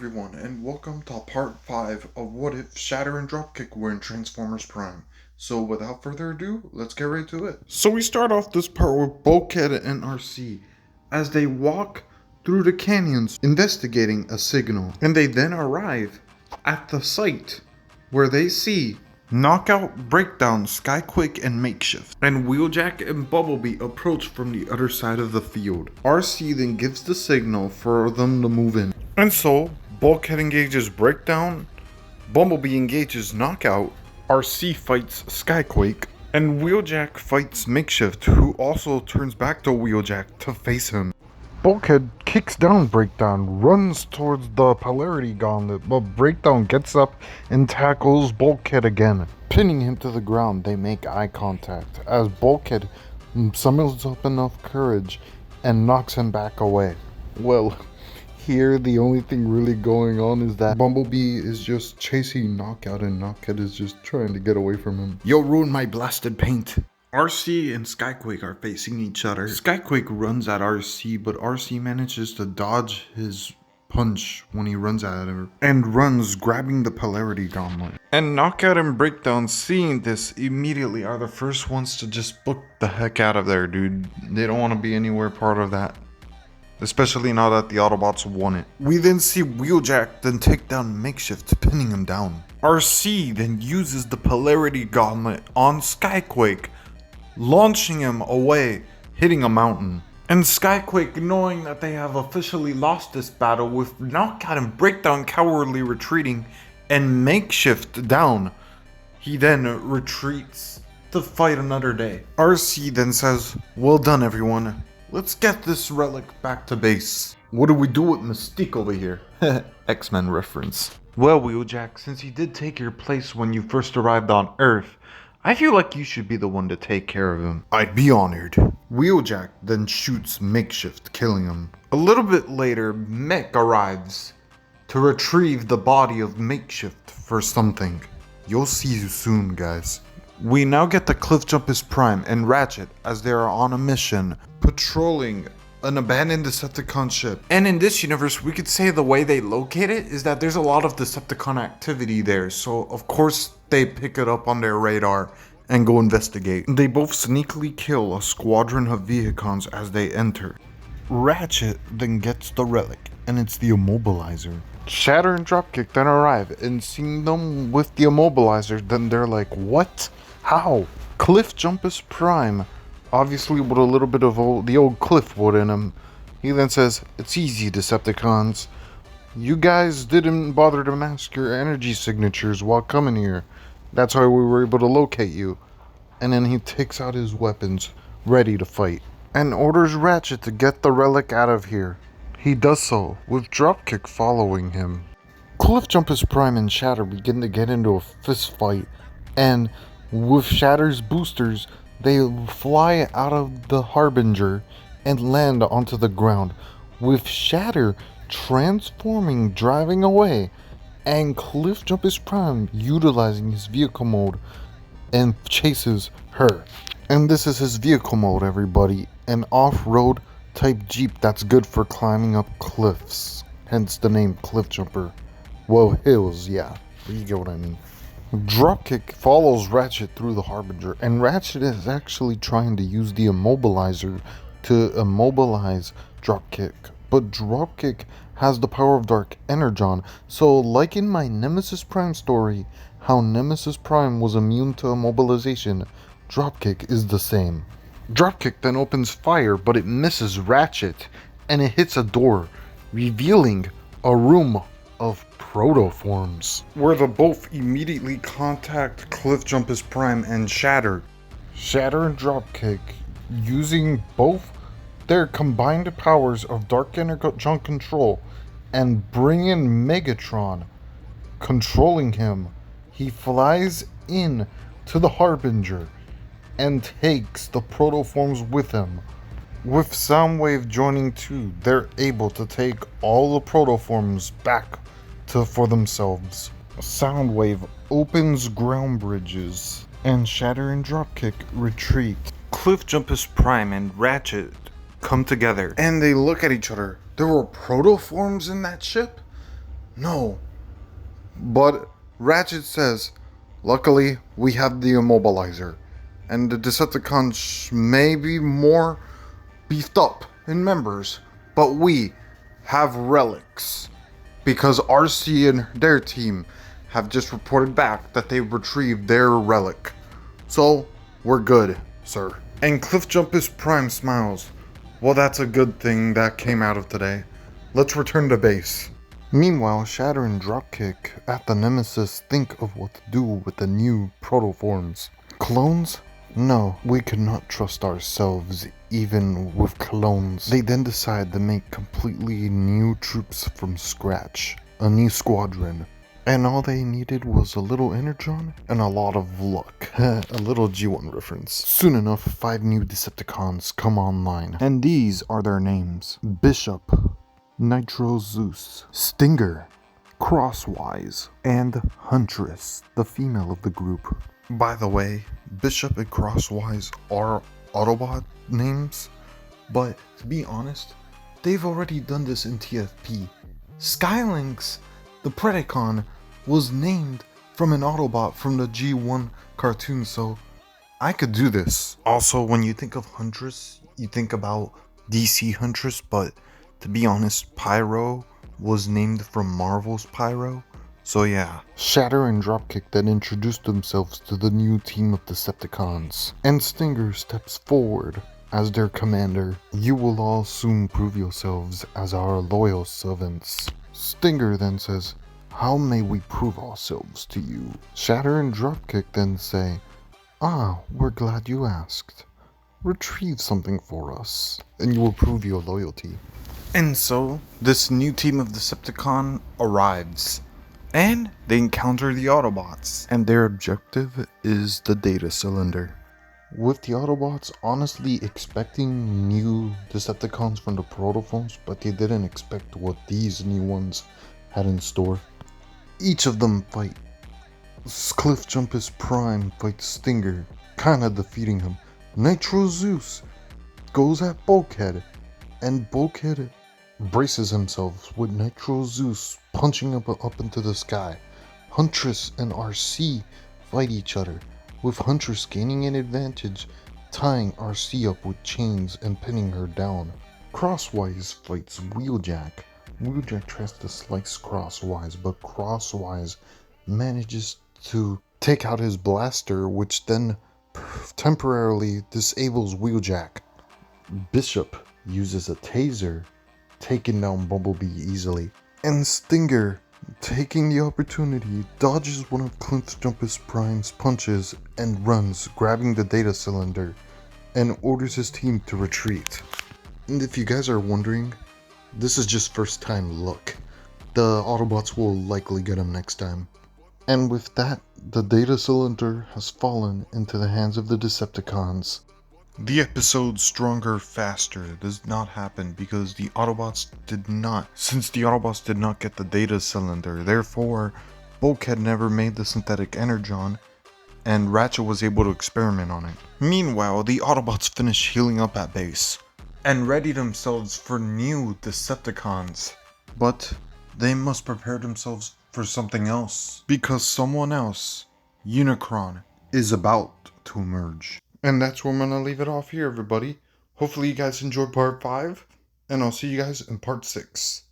everyone, and welcome to part 5 of What If Shatter and Dropkick were in Transformers Prime. So without further ado, let's get right to it. So we start off this part with Bulkhead and RC as they walk through the canyons investigating a signal. And they then arrive at the site where they see Knockout, Breakdown, Skyquake, and Makeshift. And Wheeljack and Bumblebee approach from the other side of the field. RC then gives the signal for them to move in. And so, Bulkhead engages Breakdown, Bumblebee engages Knockout, RC fights Skyquake, and Wheeljack fights Makeshift, who also turns back to Wheeljack to face him. Bulkhead kicks down Breakdown, runs towards the Polarity Gauntlet, but Breakdown gets up and tackles Bulkhead again. Pinning him to the ground, they make eye contact, as Bulkhead summons up enough courage and knocks him back away. Well, here the only thing really going on is that Bumblebee is just chasing Knockout and Knockout is just trying to get away from him. You'll ruin my blasted paint. RC and Skyquake are facing each other. Skyquake runs at RC, but RC manages to dodge his punch when he runs at her and runs, grabbing the Polarity Gauntlet. And Knockout and Breakdown, seeing this, immediately are the first ones to just book the heck out of there, dude. They don't want to be anywhere part of that. Especially now that the Autobots won it. We then see Wheeljack then take down Makeshift, pinning him down. RC then uses the Polarity Gauntlet on Skyquake, launching him away, hitting a mountain. And Skyquake, knowing that they have officially lost this battle with Knockout and Breakdown cowardly retreating and Makeshift down, he then retreats to fight another day. RC then says, "Well done, everyone. Let's get this relic back to base. What do we do with Mystique over here?" X-Men reference. "Well, Wheeljack, since he did take your place when you first arrived on Earth, I feel like you should be the one to take care of him." "I'd be honored." Wheeljack then shoots Makeshift, killing him. A little bit later, Mech arrives to retrieve the body of Makeshift for something. You'll see you soon, guys. We now get the Cliffjumpers Prime and Ratchet as they are on a mission patrolling an abandoned Decepticon ship. And in this universe, we could say the way they locate it is that there's a lot of Decepticon activity there, so of course they pick it up on their radar and go investigate. They both sneakily kill a squadron of Vehicons as they enter. Ratchet then gets the relic, and it's the Immobilizer. Shatter and Dropkick then arrive, and seeing them with the Immobilizer, then they're like, "What? How?" Cliffjumpers Prime, obviously with a little bit of the old Cliffwood in him, he then says, "It's easy, Decepticons. You guys didn't bother to mask your energy signatures while coming here. That's why we were able to locate you." And then he takes out his weapons, ready to fight, and orders Ratchet to get the relic out of here. He does so, with Dropkick following him. Cliffjumpers Prime and Shatter begin to get into a fist fight, and with Shatter's boosters, they fly out of the Harbinger and land onto the ground, with Shatter transforming, driving away, and Cliffjumpers Prime utilizing his vehicle mode and chases her. And this is his vehicle mode, everybody, an off-road type Jeep that's good for climbing up cliffs, hence the name Cliffjumper. Well, hills, yeah, you get what I mean. Dropkick follows Ratchet through the Harbinger, and Ratchet is actually trying to use the Immobilizer to immobilize Dropkick, but Dropkick has the power of Dark Energon, so like in my Nemesis Prime story, how Nemesis Prime was immune to immobilization, Dropkick is the same. Dropkick then opens fire, but it misses Ratchet, and it hits a door, revealing a room of protoforms, where the both immediately contact Cliffjumpers Prime and Shatter. Shatter and Dropkick, using both their combined powers of Dark Energon control, and bring in Megatron, controlling him. He flies in to the Harbinger and takes the protoforms with him. With Soundwave joining too, they're able to take all the protoforms back for themselves. Soundwave opens ground bridges, and Shatter and Dropkick retreat. Cliffjumpers Prime and Ratchet come together, and they look at each other. There were protoforms in that ship? No. But Ratchet says, luckily we have the immobilizer, and the Decepticons may be more beefed up in members, but we have relics. Because RC and their team have just reported back that they've retrieved their relic. So, we're good, sir. And Cliffjumpus Prime smiles. Well, that's a good thing that came out of today. Let's return to base. Meanwhile, Shatter and Dropkick at the Nemesis think of what to do with the new protoforms. Clones? No, we could not trust ourselves even with clones. They then decide to make completely new troops from scratch. A new squadron. And all they needed was a little energon and a lot of luck. A little G1 reference. Soon enough, 5 new Decepticons come online. And these are their names. Bishop, Nitro Zeus, Stinger, Crosswise, and Huntress, the female of the group. By the way, Bishop and Crosswise are Autobot names, but to be honest, they've already done this in TFP. Skylynx, the Predacon, was named from an Autobot from the G1 cartoon, so I could do this. Also, when you think of Huntress, you think about DC Huntress, but to be honest, Pyro was named from Marvel's Pyro. So yeah. Shatter and Dropkick then introduced themselves to the new team of Decepticons. And Stinger steps forward as their commander. You will all soon prove yourselves as our loyal servants. Stinger then says, how may we prove ourselves to you? Shatter and Dropkick then say, we're glad you asked. Retrieve something for us, and you will prove your loyalty. And so, this new team of Decepticon arrives. And they encounter the Autobots. And their objective is the data cylinder. With the Autobots honestly expecting new Decepticons from the protoforms, but they didn't expect what these new ones had in store. Each of them fight. Cliffjumpus Prime fights Stinger, kinda defeating him. Nitro Zeus goes at Bulkhead, and Bulkhead braces himself with Nitro Zeus punching up into the sky. Huntress and RC fight each other, with Huntress gaining an advantage, tying RC up with chains and pinning her down. Crosswise fights Wheeljack. Wheeljack tries to slice Crosswise, but Crosswise manages to take out his blaster, which then temporarily disables Wheeljack. Bishop uses a taser, taking down Bumblebee easily. And Stinger, taking the opportunity, dodges one of Cliffjumpus Prime's punches and runs, grabbing the data cylinder, and orders his team to retreat. And if you guys are wondering, this is just first time luck. The Autobots will likely get him next time. And with that, the data cylinder has fallen into the hands of the Decepticons. The episode Stronger Faster does not happen because the Autobots did not. Since the Autobots did not get the data cylinder, therefore Bulkhead never made the synthetic energon, and Ratchet was able to experiment on it. Meanwhile, the Autobots finish healing up at base and ready themselves for new Decepticons. But they must prepare themselves for something else, because someone else, Unicron, is about to emerge. And that's where I'm going to leave it off here, everybody. Hopefully you guys enjoyed part 5, and I'll see you guys in part 6.